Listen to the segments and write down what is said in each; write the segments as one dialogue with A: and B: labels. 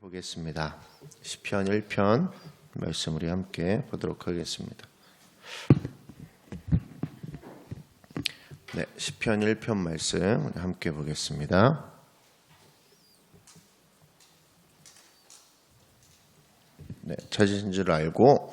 A: 보겠습니다. 시편 1편 말씀 우리 함께 보도록 하겠습니다. 네, 시편 1편 말씀 우리 함께 보겠습니다. 네, 찾으신 줄 알고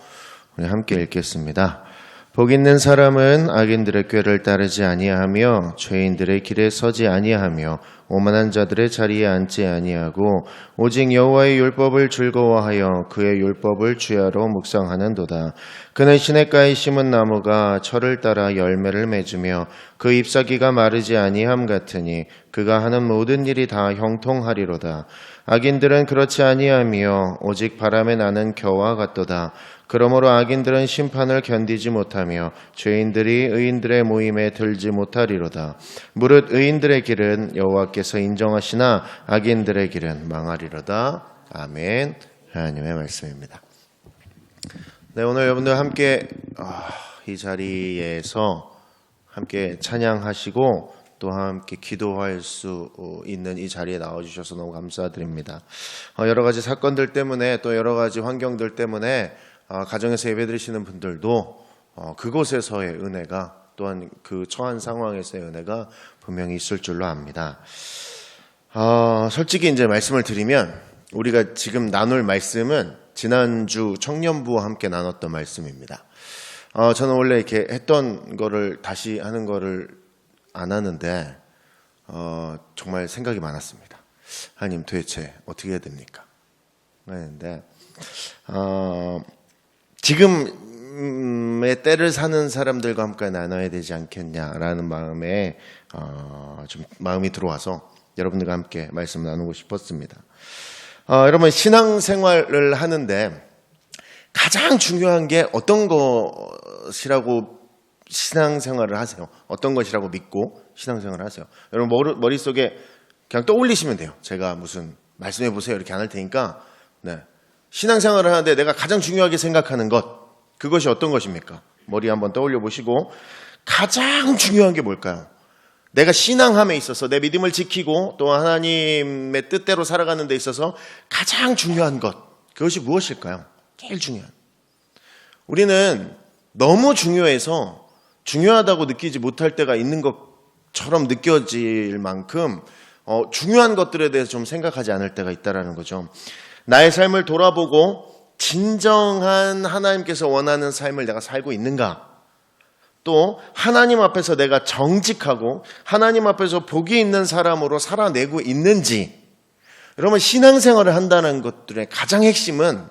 A: 우리 함께 읽겠습니다. 복 있는 사람은 악인들의 꾀를 따르지 아니하며 죄인들의 길에 서지 아니하며 오만한 자들의 자리에 앉지 아니하고 오직 여호와의 율법을 즐거워하여 그의 율법을 주야로 묵상하는도다. 그는 시냇가에 심은 나무가 철을 따라 열매를 맺으며 그 잎사귀가 마르지 아니함 같으니 그가 하는 모든 일이 다 형통하리로다. 악인들은 그렇지 아니하며 오직 바람에 나는 겨와 같도다. 그러므로 악인들은 심판을 견디지 못하며 죄인들이 의인들의 모임에 들지 못하리로다. 무릇 의인들의 길은 여호와께서 인정하시나 악인들의 길은 망하리로다. 아멘. 하나님의 말씀입니다. 네, 오늘 여러분들 함께 이 자리에서 함께 찬양하시고 또 함께 기도할 수 있는 이 자리에 나와주셔서 너무 감사드립니다. 여러 가지 사건들 때문에 또 여러 가지 환경들 때문에 가정에서 예배드리시는 분들도 그곳에서의 은혜가 또한 그 처한 상황에서의 은혜가 분명히 있을 줄로 압니다. 솔직히 이제 말씀을 드리면 우리가 지금 나눌 말씀은 지난주 청년부와 함께 나눴던 말씀입니다. 저는 원래 이렇게 했던 거를 다시 하는 거를 안 하는데 정말 생각이 많았습니다. 하나님 도대체 어떻게 해야 됩니까? 그런데 지금의 때를 사는 사람들과 함께 나눠야 되지 않겠냐라는 마음에 좀 마음이 들어와서 여러분들과 함께 말씀 나누고 싶었습니다. 여러분 신앙생활을 하는데 가장 중요한 게 어떤 것이라고 신앙생활을 하세요? 어떤 것이라고 믿고 신앙생활을 하세요? 여러분 머릿속에 그냥 떠올리시면 돼요. 제가 무슨 말씀해 보세요 이렇게 안 할 테니까 네. 신앙생활을 하는데 내가 가장 중요하게 생각하는 것 그것이 어떤 것입니까? 머리 한번 떠올려 보시고 가장 중요한 게 뭘까요? 내가 신앙함에 있어서 내 믿음을 지키고 또 하나님의 뜻대로 살아가는 데 있어서 가장 중요한 것 그것이 무엇일까요? 제일 중요한 우리는 너무 중요해서 중요하다고 느끼지 못할 때가 있는 것처럼 느껴질 만큼 중요한 것들에 대해서 좀 생각하지 않을 때가 있다는 거죠. 나의 삶을 돌아보고 진정한 하나님께서 원하는 삶을 내가 살고 있는가? 또 하나님 앞에서 내가 정직하고 하나님 앞에서 복이 있는 사람으로 살아내고 있는지 여러분 신앙생활을 한다는 것들의 가장 핵심은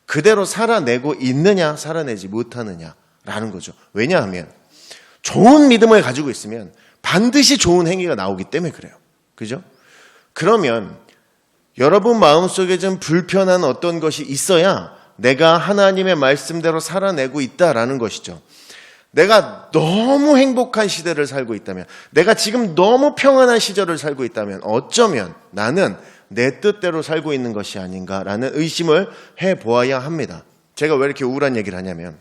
A: 그대로 살아내고 있느냐 살아내지 못하느냐라는 거죠. 왜냐하면 좋은 믿음을 가지고 있으면 반드시 좋은 행위가 나오기 때문에 그래요. 그죠? 그러면 여러분 마음속에 좀 불편한 어떤 것이 있어야 내가 하나님의 말씀대로 살아내고 있다라는 것이죠. 내가 너무 행복한 시대를 살고 있다면 내가 지금 너무 평안한 시절을 살고 있다면 어쩌면 나는 내 뜻대로 살고 있는 것이 아닌가라는 의심을 해보아야 합니다. 제가 왜 이렇게 우울한 얘기를 하냐면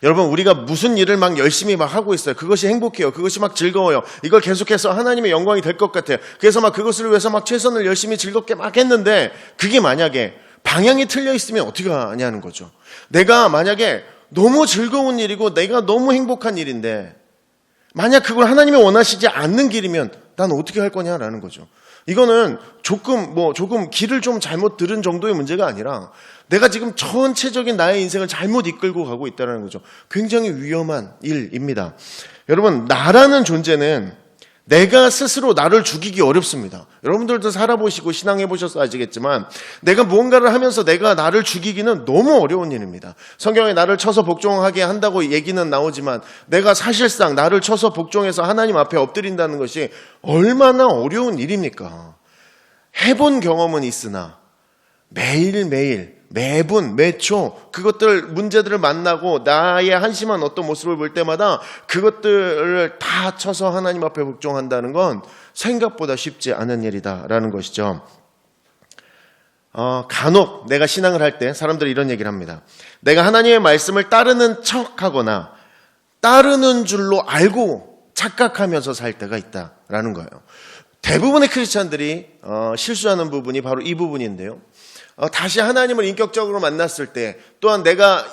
A: 여러분 우리가 무슨 일을 막 열심히 막 하고 있어요. 그것이 행복해요. 그것이 막 즐거워요. 이걸 계속해서 하나님의 영광이 될 것 같아요. 그래서 막 그것을 위해서 막 최선을 열심히 즐겁게 막 했는데 그게 만약에 방향이 틀려 있으면 어떻게 하냐는 거죠. 내가 만약에 너무 즐거운 일이고 내가 너무 행복한 일인데 만약 그걸 하나님이 원하시지 않는 길이면 난 어떻게 할 거냐라는 거죠. 이거는 조금 길을 좀 잘못 들은 정도의 문제가 아니라 내가 지금 전체적인 나의 인생을 잘못 이끌고 가고 있다는 거죠. 굉장히 위험한 일입니다. 여러분, 나라는 존재는 내가 스스로 나를 죽이기 어렵습니다. 여러분들도 살아보시고 신앙해보셔서 아시겠지만 내가 무언가를 하면서 내가 나를 죽이기는 너무 어려운 일입니다. 성경에 나를 쳐서 복종하게 한다고 얘기는 나오지만 내가 사실상 나를 쳐서 복종해서 하나님 앞에 엎드린다는 것이 얼마나 어려운 일입니까? 해본 경험은 있으나 매일매일 매분, 매초 문제들을 만나고 나의 한심한 어떤 모습을 볼 때마다 그것들을 다 쳐서 하나님 앞에 복종한다는 건 생각보다 쉽지 않은 일이다라는 것이죠. 간혹 내가 신앙을 할 때 사람들이 이런 얘기를 합니다. 내가 하나님의 말씀을 따르는 척하거나 따르는 줄로 알고 착각하면서 살 때가 있다라는 거예요. 대부분의 크리스찬들이 실수하는 부분이 바로 이 부분인데요. 다시 하나님을 인격적으로 만났을 때, 또한 내가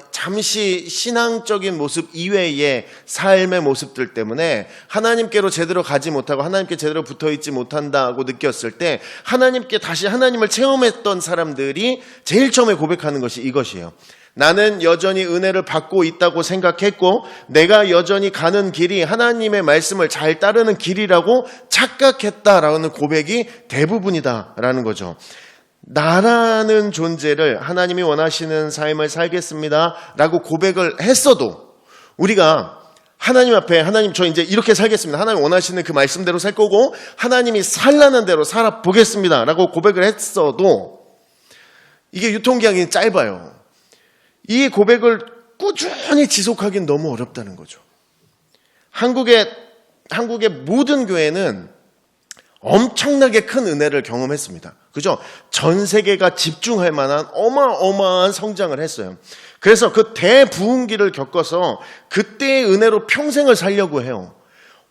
A: 잠시 신앙적인 모습 이외의 삶의 모습들 때문에 하나님께로 제대로 가지 못하고 하나님께 제대로 붙어있지 못한다고 느꼈을 때, 하나님께 다시 하나님을 체험했던 사람들이 제일 처음에 고백하는 것이 이것이에요. 나는 여전히 은혜를 받고 있다고 생각했고 내가 여전히 가는 길이 하나님의 말씀을 잘 따르는 길이라고 착각했다라는 고백이 대부분이다라는 거죠. 나라는 존재를 하나님이 원하시는 삶을 살겠습니다라고 고백을 했어도 우리가 하나님 앞에 하나님 저 이제 이렇게 살겠습니다. 하나님 원하시는 그 말씀대로 살 거고 하나님이 살라는 대로 살아보겠습니다라고 고백을 했어도 이게 유통기한이 짧아요. 이 고백을 꾸준히 지속하기는 너무 어렵다는 거죠. 한국의 모든 교회는 엄청나게 큰 은혜를 경험했습니다. 그죠? 전 세계가 집중할 만한 어마어마한 성장을 했어요. 그래서 그 대부흥기를 겪어서 그때의 은혜로 평생을 살려고 해요.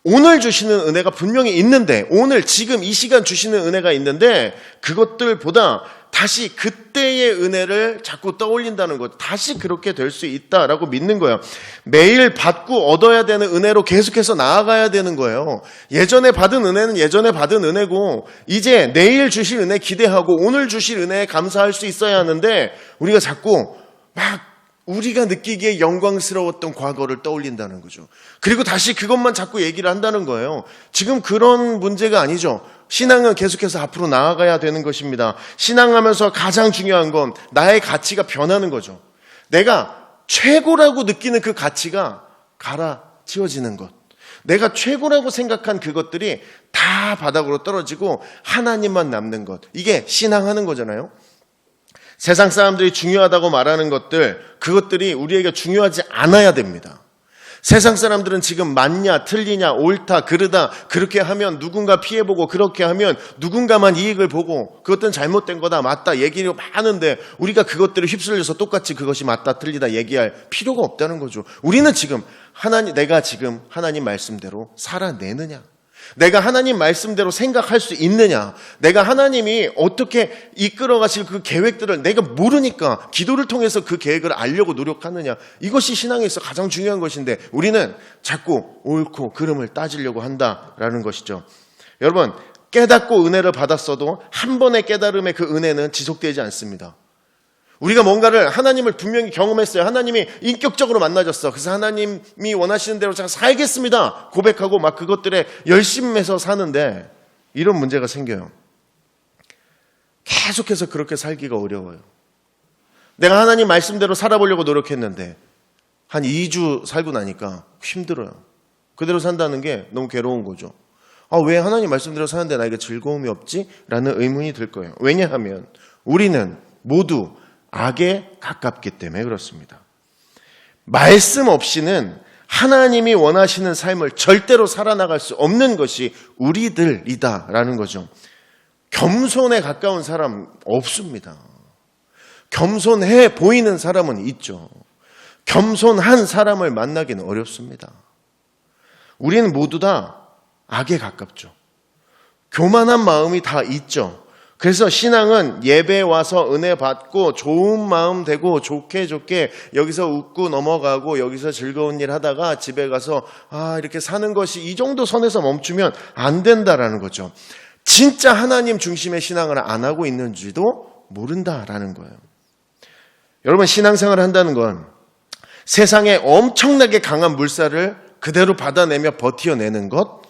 A: 오늘 주시는 은혜가 분명히 있는데, 오늘 지금 이 시간 주시는 은혜가 있는데 그것들보다 다시 그때의 은혜를 자꾸 떠올린다는 것, 다시 그렇게 될 수 있다라고 믿는 거예요. 매일 받고 얻어야 되는 은혜로 계속해서 나아가야 되는 거예요. 예전에 받은 은혜는 예전에 받은 은혜고 이제 내일 주실 은혜 기대하고 오늘 주실 은혜에 감사할 수 있어야 하는데 우리가 자꾸 막 우리가 느끼기에 영광스러웠던 과거를 떠올린다는 거죠. 그리고 다시 그것만 자꾸 얘기를 한다는 거예요. 지금 그런 문제가 아니죠. 신앙은 계속해서 앞으로 나아가야 되는 것입니다. 신앙하면서 가장 중요한 건 나의 가치가 변하는 거죠. 내가 최고라고 느끼는 그 가치가 갈아치워지는 것. 내가 최고라고 생각한 그것들이 다 바닥으로 떨어지고 하나님만 남는 것. 이게 신앙하는 거잖아요. 세상 사람들이 중요하다고 말하는 것들, 그것들이 우리에게 중요하지 않아야 됩니다. 세상 사람들은 지금 맞냐, 틀리냐, 옳다, 그르다, 그렇게 하면 누군가 피해보고 그렇게 하면 누군가만 이익을 보고 그것들은 잘못된 거다, 맞다 얘기를 하는데 우리가 그것들을 휩쓸려서 똑같이 그것이 맞다, 틀리다 얘기할 필요가 없다는 거죠. 우리는 지금 내가 지금 하나님 말씀대로 살아내느냐, 내가 하나님 말씀대로 생각할 수 있느냐, 내가 하나님이 어떻게 이끌어 가실 그 계획들을 내가 모르니까 기도를 통해서 그 계획을 알려고 노력하느냐, 이것이 신앙에 있어 가장 중요한 것인데 우리는 자꾸 옳고 그름을 따지려고 한다라는 것이죠. 여러분, 깨닫고 은혜를 받았어도 한 번의 깨달음의 그 은혜는 지속되지 않습니다. 우리가 뭔가를 하나님을 분명히 경험했어요. 하나님이 인격적으로 만나졌어. 그래서 하나님이 원하시는 대로 제가 살겠습니다 고백하고 막 그것들에 열심해서 사는데 이런 문제가 생겨요. 계속해서 그렇게 살기가 어려워요. 내가 하나님 말씀대로 살아보려고 노력했는데 한 2주 살고 나니까 힘들어요. 그대로 산다는 게 너무 괴로운 거죠. 왜 하나님 말씀대로 사는데 나에게 즐거움이 없지? 라는 의문이 들 거예요. 왜냐하면 우리는 모두 악에 가깝기 때문에 그렇습니다. 말씀 없이는 하나님이 원하시는 삶을 절대로 살아나갈 수 없는 것이 우리들이다라는 거죠. 겸손에 가까운 사람 없습니다. 겸손해 보이는 사람은 있죠. 겸손한 사람을 만나기는 어렵습니다. 우리는 모두 다 악에 가깝죠. 교만한 마음이 다 있죠. 그래서 신앙은 예배에 와서 은혜 받고 좋은 마음 되고 좋게 여기서 웃고 넘어가고 여기서 즐거운 일 하다가 집에 가서 이렇게 사는 것이 이 정도 선에서 멈추면 안 된다라는 거죠. 진짜 하나님 중심의 신앙을 안 하고 있는지도 모른다라는 거예요. 여러분, 신앙생활을 한다는 건 세상에 엄청나게 강한 물살을 그대로 받아내며 버텨내는 것,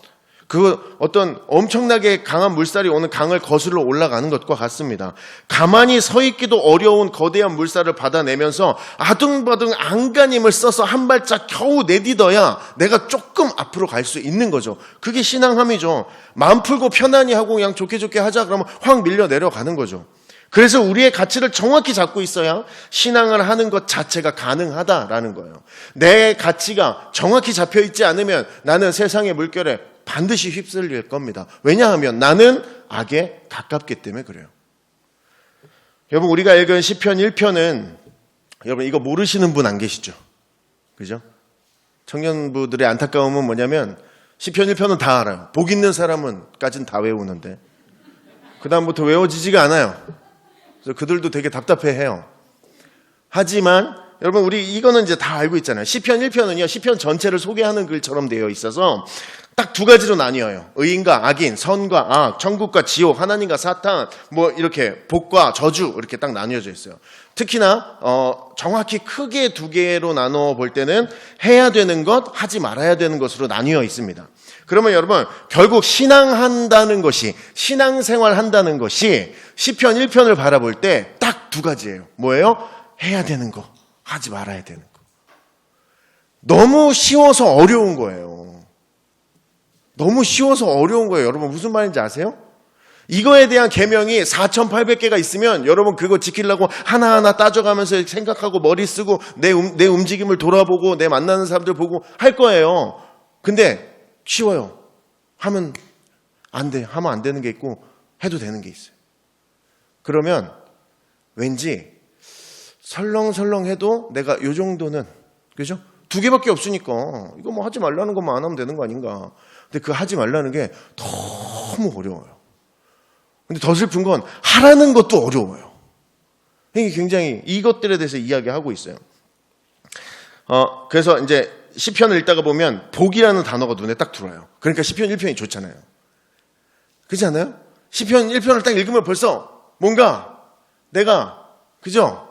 A: 그 어떤 엄청나게 강한 물살이 오는 강을 거슬러 올라가는 것과 같습니다. 가만히 서 있기도 어려운 거대한 물살을 받아내면서 아둥바둥 안간힘을 써서 한 발짝 겨우 내딛어야 내가 조금 앞으로 갈 수 있는 거죠. 그게 신앙함이죠. 마음 풀고 편안히 하고 그냥 좋게 하자 그러면 확 밀려 내려가는 거죠. 그래서 우리의 가치를 정확히 잡고 있어야 신앙을 하는 것 자체가 가능하다라는 거예요. 내 가치가 정확히 잡혀 있지 않으면 나는 세상의 물결에 반드시 휩쓸릴 겁니다. 왜냐하면 나는 악에 가깝기 때문에 그래요. 여러분, 우리가 읽은 시편 1편은 여러분 이거 모르시는 분 안 계시죠? 그죠? 청년부들의 안타까움은 뭐냐면 시편 1편은 다 알아요. 복 있는 사람은까지는 다 외우는데 그 다음부터 외워지지가 않아요. 그래서 그들도 되게 답답해해요. 하지만 여러분 우리 이거는 이제 다 알고 있잖아요. 시편 1편은요. 시편 전체를 소개하는 글처럼 되어 있어서 딱 두 가지로 나뉘어요. 의인과 악인, 선과 악, 천국과 지옥, 하나님과 사탄, 뭐 이렇게 복과 저주 이렇게 딱 나뉘어져 있어요. 특히나 정확히 크게 두 개로 나눠 볼 때는 해야 되는 것, 하지 말아야 되는 것으로 나뉘어 있습니다. 그러면 여러분 결국 신앙한다는 것이, 신앙생활 한다는 것이 시편 1편을 바라볼 때 딱 두 가지예요. 뭐예요? 해야 되는 거, 하지 말아야 되는 거. 너무 쉬워서 어려운 거예요. 너무 쉬워서 어려운 거예요. 여러분 무슨 말인지 아세요? 이거에 대한 계명이 4,800개가 있으면 여러분 그거 지키려고 하나하나 따져가면서 생각하고 머리 쓰고 내 움직임을 돌아보고 내 만나는 사람들 보고 할 거예요. 근데 쉬워요. 하면 안 돼. 하면 안 되는 게 있고 해도 되는 게 있어요. 그러면 왠지 설렁설렁 해도 내가 요 정도는, 그죠? 두 개밖에 없으니까 이거 뭐 하지 말라는 것만 안 하면 되는 거 아닌가. 근데 그 하지 말라는 게 너무 어려워요. 근데 더 슬픈 건 하라는 것도 어려워요. 이게 굉장히 이것들에 대해서 이야기하고 있어요. 그래서 이제 시편을 읽다가 보면 복이라는 단어가 눈에 딱 들어와요. 그러니까 시편 1편이 좋잖아요. 그렇지 않아요? 시편 1편을 딱 읽으면 벌써 뭔가 내가, 그죠?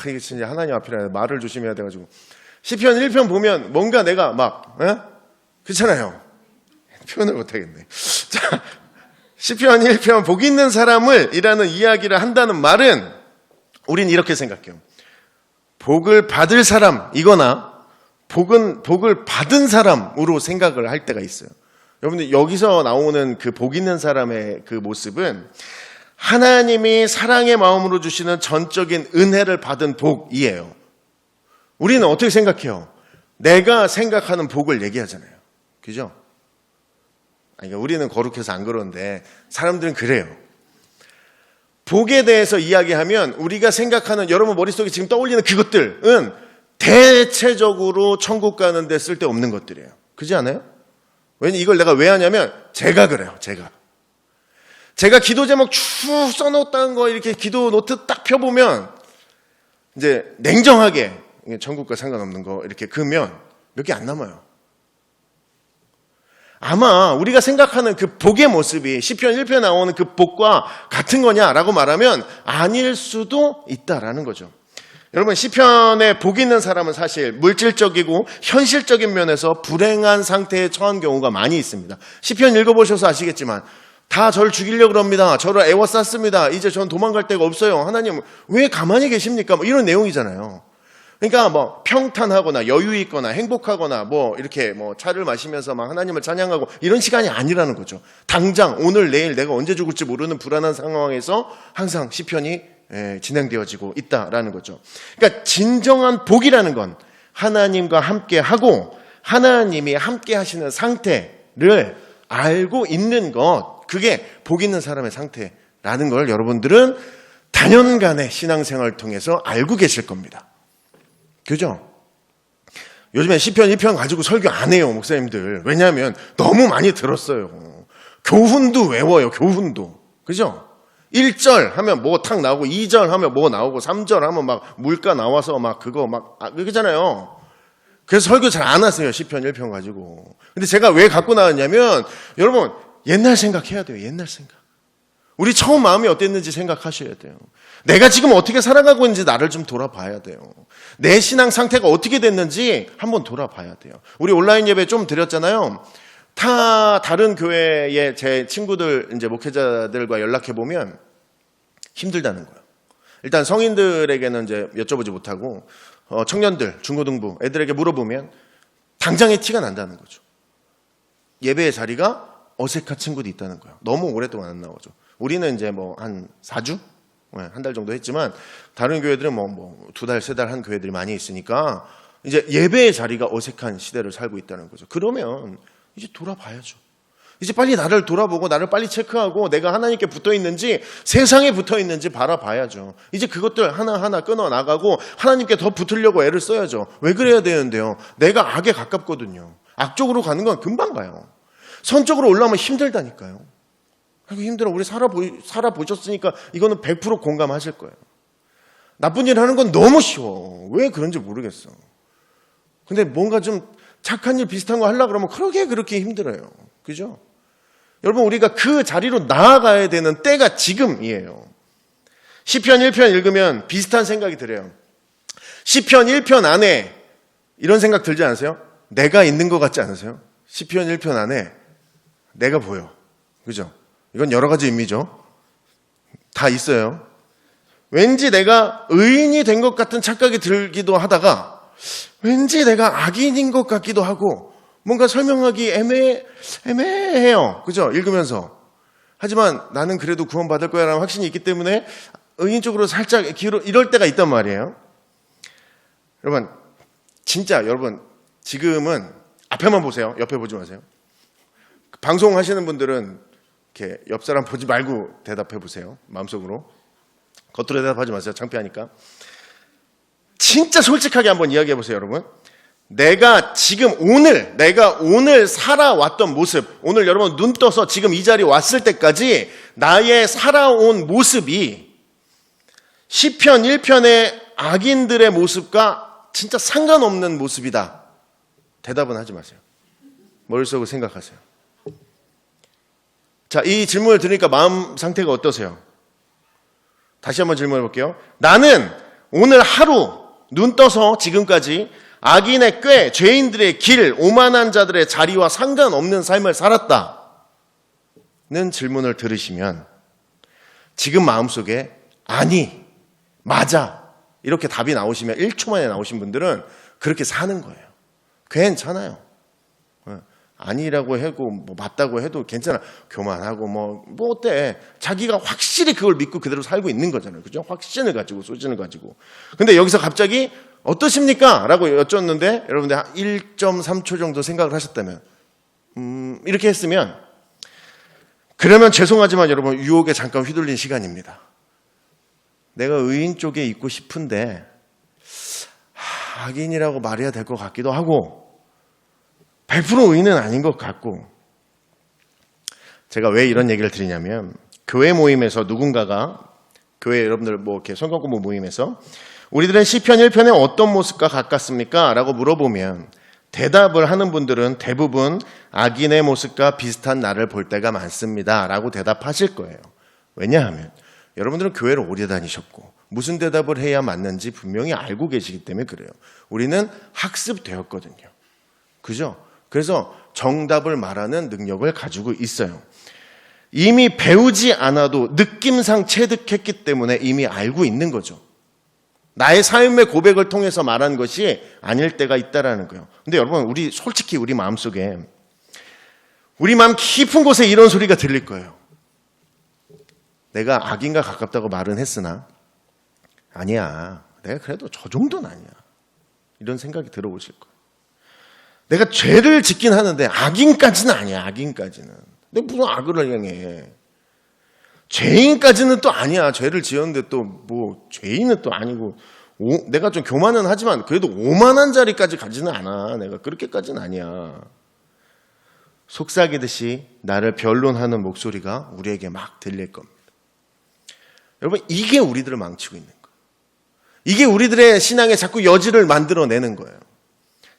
A: 이게 진짜 하나님 앞이라 말을 조심해야 돼가지고. 시편 1편 보면 뭔가 내가 막, 그렇잖아요. 표현을 못하겠네. 자, 시편 1편 복 있는 사람을 이라는 이야기를 한다는 말은 우린 이렇게 생각해요. 복을 받을 사람이거나 복을 받은 사람으로 생각을 할 때가 있어요. 여러분들 여기서 나오는 그 복 있는 사람의 그 모습은 하나님이 사랑의 마음으로 주시는 전적인 은혜를 받은 복이에요. 우리는 어떻게 생각해요? 내가 생각하는 복을 얘기하잖아요. 그죠? 그러니까 우리는 거룩해서 안 그러는데 사람들은 그래요. 복에 대해서 이야기하면 우리가 생각하는, 여러분 머릿속에 지금 떠올리는 그것들은 대체적으로 천국 가는 데 쓸데없는 것들이에요. 그렇지 않아요? 왜냐면 이걸 내가 왜 하냐면 제가 그래요. 제가 기도 제목 쭉 써놓았다는 거 이렇게 기도 노트 딱 펴보면 이제 냉정하게 천국과 상관없는 거 이렇게 그으면 몇 개 안 남아요. 아마 우리가 생각하는 그 복의 모습이 시편 1편에 나오는 그 복과 같은 거냐라고 말하면 아닐 수도 있다라는 거죠. 여러분 시편에 복 있는 사람은 사실 물질적이고 현실적인 면에서 불행한 상태에 처한 경우가 많이 있습니다. 시편 읽어보셔서 아시겠지만 다 저를 죽이려고 그럽니다. 저를 애워쌌습니다. 이제 전 도망갈 데가 없어요. 하나님 왜 가만히 계십니까? 뭐 이런 내용이잖아요. 그러니까 뭐 평탄하거나 여유 있거나 행복하거나 뭐 이렇게 뭐 차를 마시면서 막 하나님을 찬양하고 이런 시간이 아니라는 거죠. 당장 오늘 내일 내가 언제 죽을지 모르는 불안한 상황에서 항상 시편이 진행되어지고 있다라는 거죠. 그러니까 진정한 복이라는 건 하나님과 함께 하고 하나님이 함께 하시는 상태를 알고 있는 것, 그게 복 있는 사람의 상태라는 걸 여러분들은 단연간의 신앙생활을 통해서 알고 계실 겁니다. 그죠? 요즘에 시편 1편 가지고 설교 안 해요, 목사님들. 왜냐하면 너무 많이 들었어요. 교훈도 외워요, 교훈도. 그죠? 1절 하면 뭐 탁 나오고 2절 하면 뭐 나오고 3절 하면 막 물가 나와서 막 그거 막 그러잖아요. 그래서 설교 잘 안 하세요, 시편 1편 가지고. 근데 제가 왜 갖고 나왔냐면 여러분 옛날 생각해야 돼요, 옛날 생각. 우리 처음 마음이 어땠는지 생각하셔야 돼요. 내가 지금 어떻게 살아가고 있는지 나를 좀 돌아봐야 돼요. 내 신앙 상태가 어떻게 됐는지 한번 돌아봐야 돼요. 우리 온라인 예배 좀 드렸잖아요. 다른 교회의 제 친구들, 이제 목회자들과 연락해 보면 힘들다는 거예요. 일단 성인들에게는 이제 여쭤보지 못하고 청년들, 중고등부 애들에게 물어보면 당장의 티가 난다는 거죠. 예배의 자리가 어색한 친구도 있다는 거예요. 너무 오랫동안 안 나오죠. 우리는 이제 뭐 한 4주? 한 달 정도 했지만 다른 교회들은 뭐 2달, 3달 한 교회들이 많이 있으니까 이제 예배의 자리가 어색한 시대를 살고 있다는 거죠. 그러면 이제 돌아봐야죠. 이제 빨리 나를 돌아보고 나를 빨리 체크하고 내가 하나님께 붙어 있는지 세상에 붙어 있는지 바라봐야죠. 이제 그것들 하나하나 끊어 나가고 하나님께 더 붙으려고 애를 써야죠. 왜 그래야 되는데요? 내가 악에 가깝거든요. 악 쪽으로 가는 건 금방 가요. 선 쪽으로 올라오면 힘들다니까요. 아이고 힘들어. 우리 살아보셨으니까 이거는 100% 공감하실 거예요. 나쁜 일 하는 건 너무 쉬워. 왜 그런지 모르겠어. 근데 뭔가 좀 착한 일 비슷한 거 하려고 그러면 그렇게 힘들어요. 그죠? 여러분 우리가 그 자리로 나아가야 되는 때가 지금이에요. 시편 1편 읽으면 비슷한 생각이 들어요. 시편 1편 안에 이런 생각 들지 않으세요? 내가 있는 것 같지 않으세요? 시편 1편 안에 내가 보여. 그죠? 이건 여러 가지 의미죠. 다 있어요. 왠지 내가 의인이 된 것 같은 착각이 들기도 하다가 왠지 내가 악인인 것 같기도 하고 뭔가 설명하기 애매해요. 그죠? 읽으면서. 하지만 나는 그래도 구원받을 거야 라는 확신이 있기 때문에 의인 쪽으로 살짝 이럴 때가 있단 말이에요. 여러분, 진짜 여러분 지금은 앞에만 보세요. 옆에 보지 마세요. 방송하시는 분들은 이렇게 옆 사람 보지 말고 대답해 보세요. 마음속으로. 겉으로 대답하지 마세요. 창피하니까. 진짜 솔직하게 한번 이야기해 보세요, 여러분. 내가 오늘 살아왔던 모습, 오늘 여러분 눈 떠서 지금 이 자리에 왔을 때까지 나의 살아온 모습이 시편 1편의 악인들의 모습과 진짜 상관없는 모습이다. 대답은 하지 마세요. 머릿속으로 생각하세요. 자, 이 질문을 들으니까 마음 상태가 어떠세요? 다시 한번 질문해 볼게요. 나는 오늘 하루 눈 떠서 지금까지 악인의 꾀, 죄인들의 길, 오만한 자들의 자리와 상관없는 삶을 살았다는 질문을 들으시면 지금 마음속에 아니, 맞아 이렇게 답이 나오시면 1초 만에 나오신 분들은 그렇게 사는 거예요. 괜찮아요. 아니라고 해도 뭐 맞다고 해도 괜찮아. 교만하고 뭐 어때? 자기가 확실히 그걸 믿고 그대로 살고 있는 거잖아요. 그죠? 확신을 가지고 소신을 가지고. 근데 여기서 갑자기 어떠십니까? 라고 여쭙는데 여러분들 한 1.3초 정도 생각을 하셨다면 이렇게 했으면 그러면 죄송하지만 여러분 유혹에 잠깐 휘둘린 시간입니다. 내가 의인 쪽에 있고 싶은데 악인이라고 말해야 될 것 같기도 하고 100% 의인은 아닌 것 같고. 제가 왜 이런 얘기를 드리냐면 교회 모임에서 누군가가 교회 여러분들 뭐 이렇게 성경 공부 모임에서 우리들은 시편 1편에 어떤 모습과 가깝습니까? 라고 물어보면 대답을 하는 분들은 대부분 악인의 모습과 비슷한 나를 볼 때가 많습니다. 라고 대답하실 거예요. 왜냐하면 여러분들은 교회를 오래 다니셨고 무슨 대답을 해야 맞는지 분명히 알고 계시기 때문에 그래요. 우리는 학습되었거든요. 그죠? 그래서 정답을 말하는 능력을 가지고 있어요. 이미 배우지 않아도 느낌상 체득했기 때문에 이미 알고 있는 거죠. 나의 삶의 고백을 통해서 말한 것이 아닐 때가 있다라는 거예요. 근데 여러분, 우리 솔직히 우리 마음속에 우리 마음 깊은 곳에 이런 소리가 들릴 거예요. 내가 악인과 가깝다고 말은 했으나 아니야. 내가 그래도 저 정도는 아니야. 이런 생각이 들어오실 거예요. 내가 죄를 짓긴 하는데 악인까지는 아니야. 악인까지는. 근데 무슨 악을 향해. 죄인까지는 또 아니야. 죄를 지었는데 또 뭐 죄인은 또 아니고 내가 좀 교만은 하지만 그래도 오만한 자리까지 가지는 않아. 내가 그렇게까지는 아니야. 속삭이듯이 나를 변론하는 목소리가 우리에게 막 들릴 겁니다. 여러분, 이게 우리들을 망치고 있는 거예요. 이게 우리들의 신앙에 자꾸 여지를 만들어내는 거예요.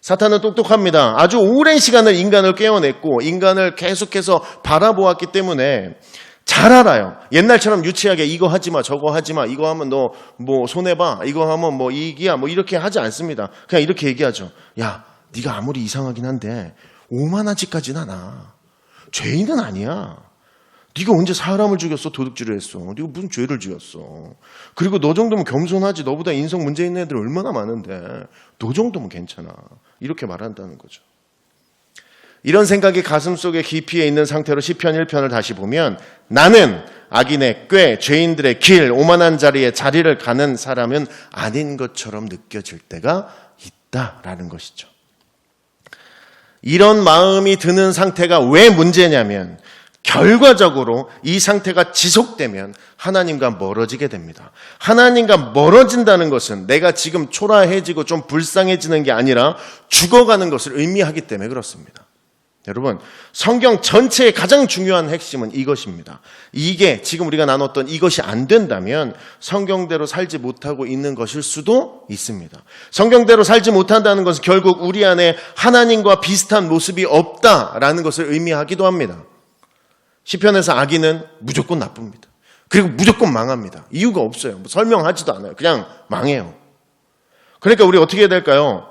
A: 사탄은 똑똑합니다. 아주 오랜 시간을 인간을 깨워냈고 인간을 계속해서 바라보았기 때문에 잘 알아요. 옛날처럼 유치하게 이거 하지 마, 저거 하지 마, 이거 하면 너 뭐 손해봐, 이거 하면 뭐 이익이야, 뭐 이렇게 하지 않습니다. 그냥 이렇게 얘기하죠. 야, 네가 아무리 이상하긴 한데 오만하지까지는 않아. 죄인은 아니야. 네가 언제 사람을 죽였어? 도둑질을 했어. 네가 무슨 죄를 지었어? 그리고 너 정도면 겸손하지. 너보다 인성 문제 있는 애들 얼마나 많은데 너 정도면 괜찮아. 이렇게 말한다는 거죠. 이런 생각이 가슴속에 깊이에 있는 상태로 시편 1편을 다시 보면 나는 악인의 꾀, 죄인들의 길, 오만한 자리에 자리를 가는 사람은 아닌 것처럼 느껴질 때가 있다라는 것이죠. 이런 마음이 드는 상태가 왜 문제냐면 결과적으로 이 상태가 지속되면 하나님과 멀어지게 됩니다. 하나님과 멀어진다는 것은 내가 지금 초라해지고 좀 불쌍해지는 게 아니라 죽어가는 것을 의미하기 때문에 그렇습니다. 여러분, 성경 전체의 가장 중요한 핵심은 이것입니다. 이게 지금 우리가 나눴던 이것이 안 된다면 성경대로 살지 못하고 있는 것일 수도 있습니다. 성경대로 살지 못한다는 것은 결국 우리 안에 하나님과 비슷한 모습이 없다라는 것을 의미하기도 합니다. 시편에서 악인은 무조건 나쁩니다. 그리고 무조건 망합니다. 이유가 없어요. 뭐 설명하지도 않아요. 그냥 망해요. 그러니까 우리 어떻게 해야 될까요?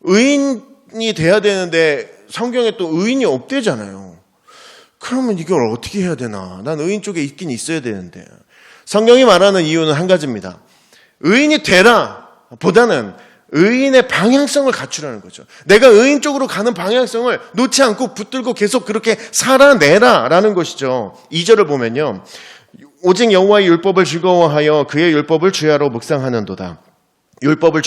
A: 의인이 돼야 되는데 성경에 또 의인이 없대잖아요. 그러면 이걸 어떻게 해야 되나? 난 의인 쪽에 있긴 있어야 되는데. 성경이 말하는 이유는 한 가지입니다. 의인이 되라 보다는 의인의 방향성을 갖추라는 거죠. 내가 의인 쪽으로 가는 방향성을 놓지 않고 붙들고 계속 그렇게 살아내라라는 것이죠. 2절을 보면요. 오직 여호와의 율법을 즐거워하여 그의 율법을 주야로 묵상하는도다. 율법을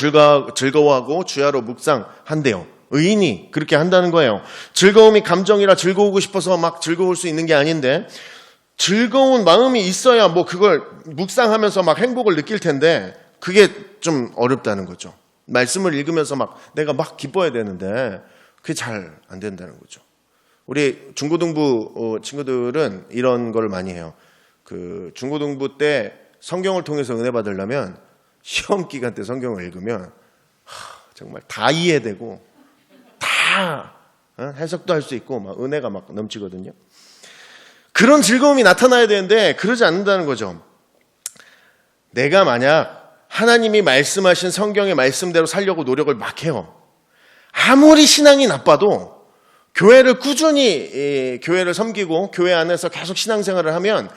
A: 즐거워하고 주야로 묵상한대요. 의인이 그렇게 한다는 거예요. 즐거움이 감정이라 즐거우고 싶어서 막 즐거울 수 있는 게 아닌데 즐거운 마음이 있어야 뭐 그걸 묵상하면서 막 행복을 느낄 텐데 그게 좀 어렵다는 거죠. 말씀을 읽으면서 막 내가 막 기뻐야 되는데 그게 잘 안 된다는 거죠. 우리 중고등부 친구들은 이런 걸 많이 해요. 그 중고등부 때 성경을 통해서 은혜 받으려면 시험 기간 때 성경을 읽으면 정말 다 이해되고 다 해석도 할 수 있고 막 은혜가 막 넘치거든요. 그런 즐거움이 나타나야 되는데 그러지 않는다는 거죠. 내가 만약 하나님이 말씀하신 성경의 말씀대로 살려고 노력을 막 해요. 아무리 신앙이 나빠도 교회를 꾸준히 교회를 섬기고 교회 안에서 계속 신앙생활을 하면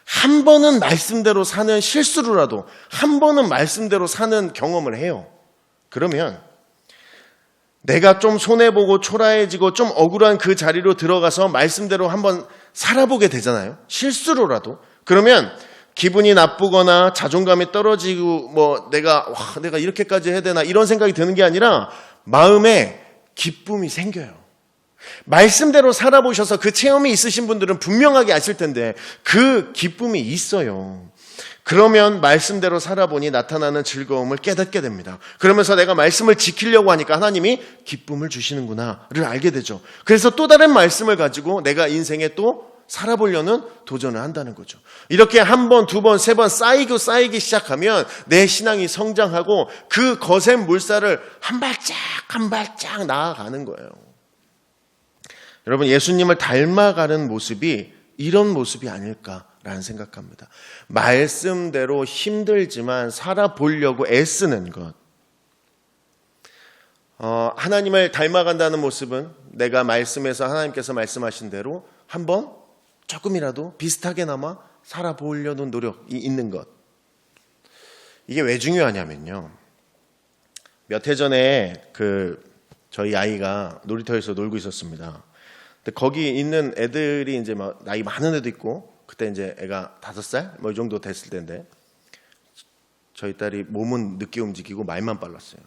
A: 한 번은 말씀대로 사는 실수로라도 한 번은 말씀대로 사는 경험을 해요. 그러면 내가 좀 손해보고 초라해지고 좀 억울한 그 자리로 들어가서 말씀대로 한번 살아보게 되잖아요. 실수로라도. 그러면 기분이 나쁘거나 자존감이 떨어지고 뭐 내가 이렇게까지 해야 되나 이런 생각이 드는 게 아니라 마음에 기쁨이 생겨요. 말씀대로 살아보셔서 그 체험이 있으신 분들은 분명하게 아실 텐데 그 기쁨이 있어요. 그러면 말씀대로 살아보니 나타나는 즐거움을 깨닫게 됩니다. 그러면서 내가 말씀을 지키려고 하니까 하나님이 기쁨을 주시는구나를 알게 되죠. 그래서 또 다른 말씀을 가지고 내가 인생에 또 살아보려는 도전을 한다는 거죠. 이렇게 한 번, 두 번, 세 번 쌓이기 시작하면 내 신앙이 성장하고 그 거센 물살을 한 발짝 나아가는 거예요. 여러분, 예수님을 닮아가는 모습이 이런 모습이 아닐까라는 생각합니다. 말씀대로 힘들지만 살아보려고 애쓰는 것. 하나님을 닮아간다는 모습은 내가 말씀에서 하나님께서 말씀하신 대로 한번 조금이라도 비슷하게나마 살아보려는 노력이 있는 것. 이게 왜 중요하냐면요. 몇 해 전에 저희 아이가 놀이터에서 놀고 있었습니다. 근데 거기 있는 애들이 이제 막 나이 많은 애도 있고 그때 이제 애가 5살 뭐 이 정도 됐을 텐데 저희 딸이 몸은 늦게 움직이고 말만 빨랐어요.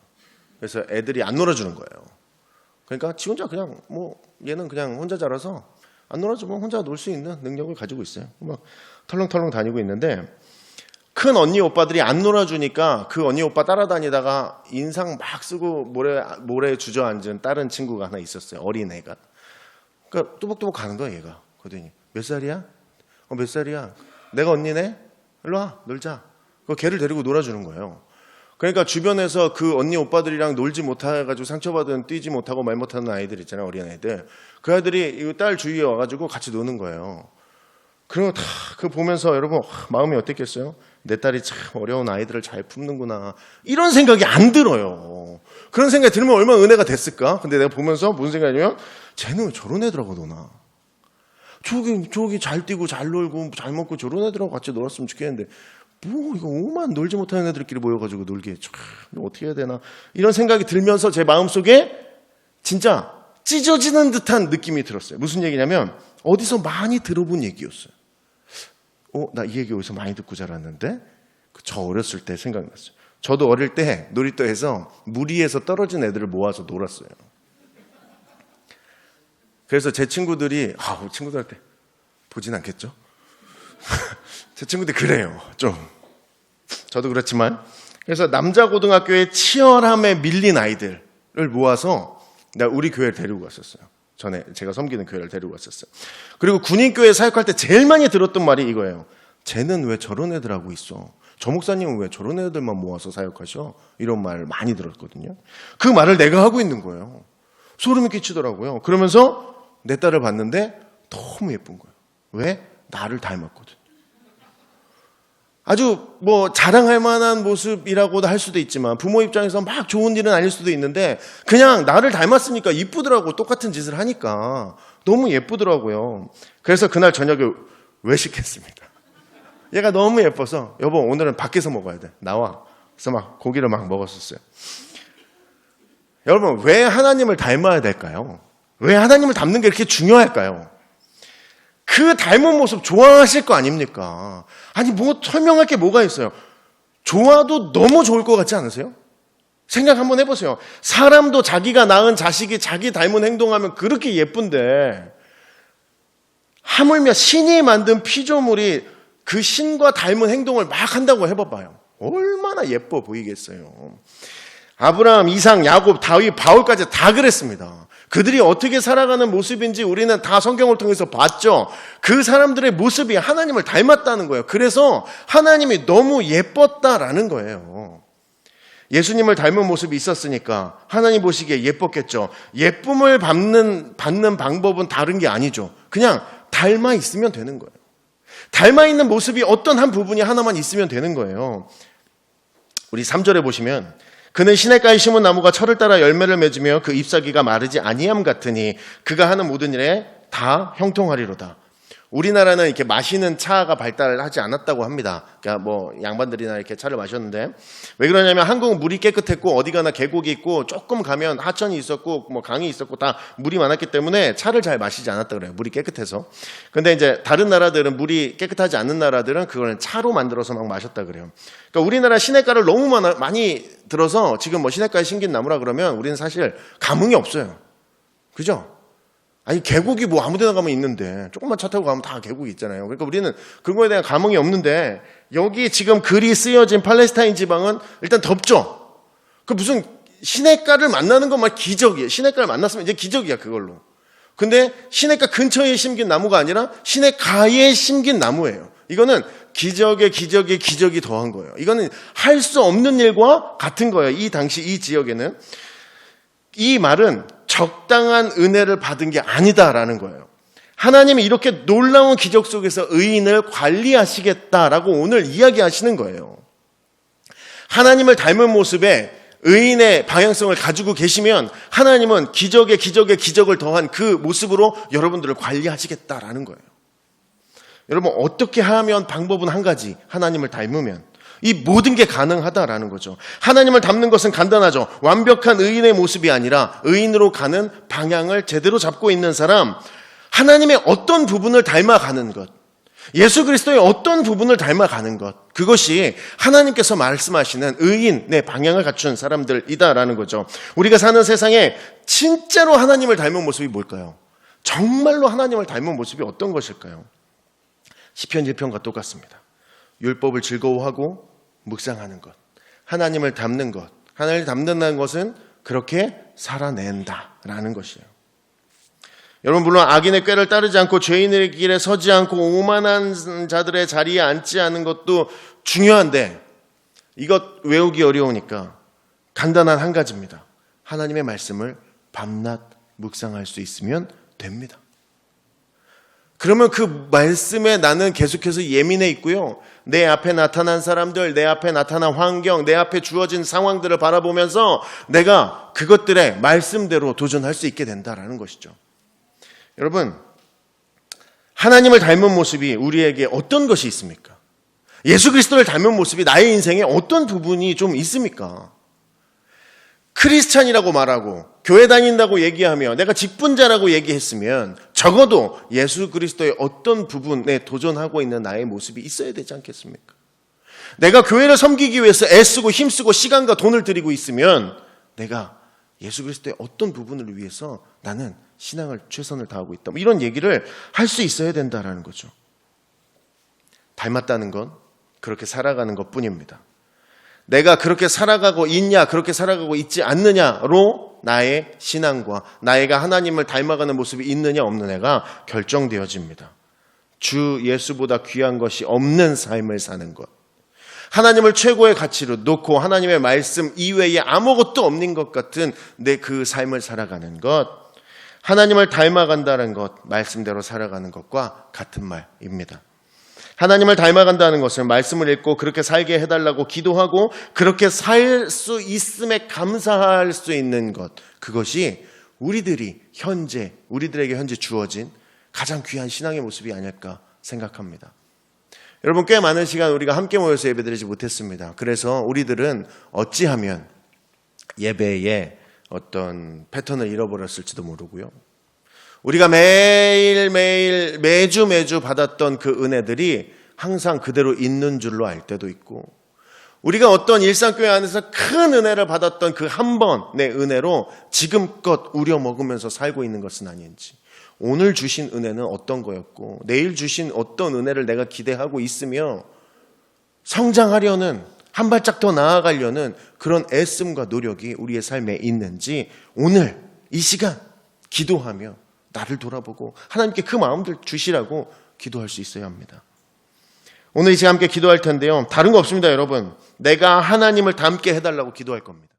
A: 그래서 애들이 안 놀아주는 거예요. 그러니까 지 혼자 그냥 뭐 얘는 그냥 혼자 자라서 안 놀아주면 혼자 놀 수 있는 능력을 가지고 있어요. 막 털렁털렁 다니고 있는데 큰 언니 오빠들이 안 놀아주니까 그 언니 오빠 따라다니다가 인상 막 쓰고 모래에 주저앉은 다른 친구가 하나 있었어요. 어린 애가. 그러니까 뚜벅뚜벅 가는 거야 얘가. 그러더니 몇 살이야? 몇 살이야? 내가 언니네? 일로 와 놀자. 그 걔를 데리고 놀아주는 거예요. 그러니까 주변에서 그 언니 오빠들이랑 놀지 못해가지고 상처받은 뛰지 못하고 말 못하는 아이들 있잖아요. 어린 아이들. 그 아이들이 이 딸 주위에 와가지고 같이 노는 거예요. 그리고 다 그 보면서 여러분 마음이 어땠겠어요? 내 딸이 참 어려운 아이들을 잘 품는구나. 이런 생각이 안 들어요. 그런 생각이 들면 얼마나 은혜가 됐을까? 근데 내가 보면서 무슨 생각이냐면 쟤는 왜 저런 애들하고 노나? 저기 잘 뛰고 잘 놀고 잘 먹고 저런 애들하고 같이 놀았으면 좋겠는데 뭐 이거 오만 놀지 못하는 애들끼리 모여가지고 놀게 참 어떻게 해야 되나 이런 생각이 들면서 제 마음속에 진짜 찢어지는 듯한 느낌이 들었어요. 무슨 얘기냐면 어디서 많이 들어본 얘기였어요. 나 이 얘기 어디서 많이 듣고 자랐는데 저 어렸을 때 생각났어요. 저도 어릴 때 놀이터에서 무리에서 떨어진 애들을 모아서 놀았어요. 그래서 제 친구들이 친구들한테 보진 않겠죠? 제 친구들이 그래요. 좀 저도 그렇지만 그래서 남자 고등학교의 치열함에 밀린 아이들을 모아서 우리 교회를 데리고 갔었어요. 전에 제가 섬기는 교회를 데리고 갔었어요. 그리고 군인교회 사역할 때 제일 많이 들었던 말이 이거예요. 쟤는 왜 저런 애들하고 있어? 저 목사님은 왜 저런 애들만 모아서 사역하셔? 이런 말 많이 들었거든요. 그 말을 내가 하고 있는 거예요. 소름이 끼치더라고요. 그러면서 내 딸을 봤는데 너무 예쁜 거예요. 왜? 나를 닮았거든. 아주 자랑할 만한 모습이라고도 할 수도 있지만 부모 입장에서 막 좋은 일은 아닐 수도 있는데 그냥 나를 닮았으니까 이쁘더라고. 똑같은 짓을 하니까 너무 예쁘더라고요. 그래서 그날 저녁에 외식했습니다. 얘가 너무 예뻐서 여보 오늘은 밖에서 먹어야 돼. 나와. 그래서 막 고기를 막 먹었었어요. 여러분 왜 하나님을 닮아야 될까요? 왜 하나님을 닮는 게 이렇게 중요할까요? 그 닮은 모습 좋아하실 거 아닙니까? 아니 설명할 게 뭐가 있어요? 좋아도 너무 좋을 것 같지 않으세요? 생각 한번 해보세요. 사람도 자기가 낳은 자식이 자기 닮은 행동하면 그렇게 예쁜데 하물며 신이 만든 피조물이 그 신과 닮은 행동을 막 한다고 해봐봐요. 얼마나 예뻐 보이겠어요. 아브라함, 이삭, 야곱, 다윗, 바울까지 다 그랬습니다. 그들이 어떻게 살아가는 모습인지 우리는 다 성경을 통해서 봤죠. 그 사람들의 모습이 하나님을 닮았다는 거예요. 그래서 하나님이 너무 예뻤다라는 거예요. 예수님을 닮은 모습이 있었으니까 하나님 보시기에 예뻤겠죠. 예쁨을 받는 방법은 다른 게 아니죠. 그냥 닮아 있으면 되는 거예요. 닮아 있는 모습이 어떤 한 부분이 하나만 있으면 되는 거예요. 우리 3절에 보시면 그는 시냇가에 심은 나무가 철을 따라 열매를 맺으며 그 잎사귀가 마르지 아니함 같으니 그가 하는 모든 일에 다 형통하리로다. 우리나라는 이렇게 마시는 차가 발달하지 않았다고 합니다. 그러니까 양반들이나 이렇게 차를 마셨는데 왜 그러냐면 한국은 물이 깨끗했고 어디 가나 계곡이 있고 조금 가면 하천이 있었고 강이 있었고 다 물이 많았기 때문에 차를 잘 마시지 않았다 그래요. 물이 깨끗해서. 근데 이제 다른 나라들은 물이 깨끗하지 않은 나라들은 그걸 차로 만들어서 막 마셨다 그래요. 그러니까 우리나라 시냇가를 너무 많이 들어서 지금 시냇가에 심긴 나무라 그러면 우리는 사실 감흥이 없어요. 그죠? 아니 계곡이 아무 데나 가면 있는데 조금만 차 타고 가면 다 계곡이 있잖아요. 그러니까 우리는 그런 거에 대한 감흥이 없는데 여기 지금 글이 쓰여진 팔레스타인 지방은 일단 덥죠. 그 무슨 시냇가를 만나는 것만 기적이에요. 시냇가를 만났으면 이제 기적이야 그걸로. 근데 시냇가 근처에 심긴 나무가 아니라 시냇가에 심긴 나무예요. 이거는 기적이 더한 거예요. 이거는 할 수 없는 일과 같은 거예요. 이 당시 이 지역에는. 이 말은 적당한 은혜를 받은 게 아니다라는 거예요. 하나님이 이렇게 놀라운 기적 속에서 의인을 관리하시겠다라고 오늘 이야기하시는 거예요. 하나님을 닮은 모습에 의인의 방향성을 가지고 계시면 하나님은 기적을 더한 그 모습으로 여러분들을 관리하시겠다라는 거예요. 여러분 어떻게 하면 방법은 한 가지. 하나님을 닮으면. 이 모든 게 가능하다라는 거죠. 하나님을 닮는 것은 간단하죠. 완벽한 의인의 모습이 아니라 의인으로 가는 방향을 제대로 잡고 있는 사람, 하나님의 어떤 부분을 닮아가는 것, 예수 그리스도의 어떤 부분을 닮아가는 것, 그것이 하나님께서 말씀하시는 의인의 방향을 갖춘 사람들이다라는 거죠. 우리가 사는 세상에 진짜로 하나님을 닮은 모습이 뭘까요? 정말로 하나님을 닮은 모습이 어떤 것일까요? 시편 1편과 똑같습니다. 율법을 즐거워하고 묵상하는 것, 하나님을 닮는 것. 하나님을 닮는다는 것은 그렇게 살아낸다라는 것이에요. 여러분 물론 악인의 꾀를 따르지 않고 죄인의 길에 서지 않고 오만한 자들의 자리에 앉지 않은 것도 중요한데 이것 외우기 어려우니까 간단한 한 가지입니다. 하나님의 말씀을 밤낮 묵상할 수 있으면 됩니다. 그러면 그 말씀에 나는 계속해서 예민해 있고요. 내 앞에 나타난 사람들, 내 앞에 나타난 환경, 내 앞에 주어진 상황들을 바라보면서 내가 그것들의 말씀대로 도전할 수 있게 된다라는 것이죠. 여러분, 하나님을 닮은 모습이 우리에게 어떤 것이 있습니까? 예수 그리스도를 닮은 모습이 나의 인생에 어떤 부분이 좀 있습니까? 크리스찬이라고 말하고 교회 다닌다고 얘기하며 내가 직분자라고 얘기했으면 적어도 예수 그리스도의 어떤 부분에 도전하고 있는 나의 모습이 있어야 되지 않겠습니까? 내가 교회를 섬기기 위해서 애쓰고 힘쓰고 시간과 돈을 들이고 있으면 내가 예수 그리스도의 어떤 부분을 위해서 나는 신앙을 최선을 다하고 있다. 이런 얘기를 할 수 있어야 된다라는 거죠. 닮았다는 건 그렇게 살아가는 것뿐입니다. 내가 그렇게 살아가고 있냐, 그렇게 살아가고 있지 않느냐로 나의 신앙과 나이가 하나님을 닮아가는 모습이 있느냐 없느냐가 결정되어집니다. 주 예수보다 귀한 것이 없는 삶을 사는 것, 하나님을 최고의 가치로 놓고 하나님의 말씀 이외에 아무것도 없는 것 같은 내 그 삶을 살아가는 것, 하나님을 닮아간다는 것, 말씀대로 살아가는 것과 같은 말입니다. 하나님을 닮아간다는 것은 말씀을 읽고 그렇게 살게 해달라고 기도하고 그렇게 살 수 있음에 감사할 수 있는 것, 그것이 우리들에게 현재 주어진 가장 귀한 신앙의 모습이 아닐까 생각합니다. 여러분, 꽤 많은 시간 우리가 함께 모여서 예배드리지 못했습니다. 그래서 우리들은 어찌하면 예배에 어떤 패턴을 잃어버렸을지도 모르고요. 우리가 매일매일 매주 받았던 그 은혜들이 항상 그대로 있는 줄로 알 때도 있고, 우리가 어떤 일상교회 안에서 큰 은혜를 받았던 그 한 번의 은혜로 지금껏 우려먹으면서 살고 있는 것은 아닌지, 오늘 주신 은혜는 어떤 거였고 내일 주신 어떤 은혜를 내가 기대하고 있으며 성장하려는, 한 발짝 더 나아가려는 그런 애씀과 노력이 우리의 삶에 있는지 오늘 이 시간 기도하며 나를 돌아보고 하나님께 그 마음들 주시라고 기도할 수 있어야 합니다. 오늘 이 시간 함께 기도할 텐데요, 다른 거 없습니다. 여러분, 내가 하나님을 닮게 해달라고 기도할 겁니다.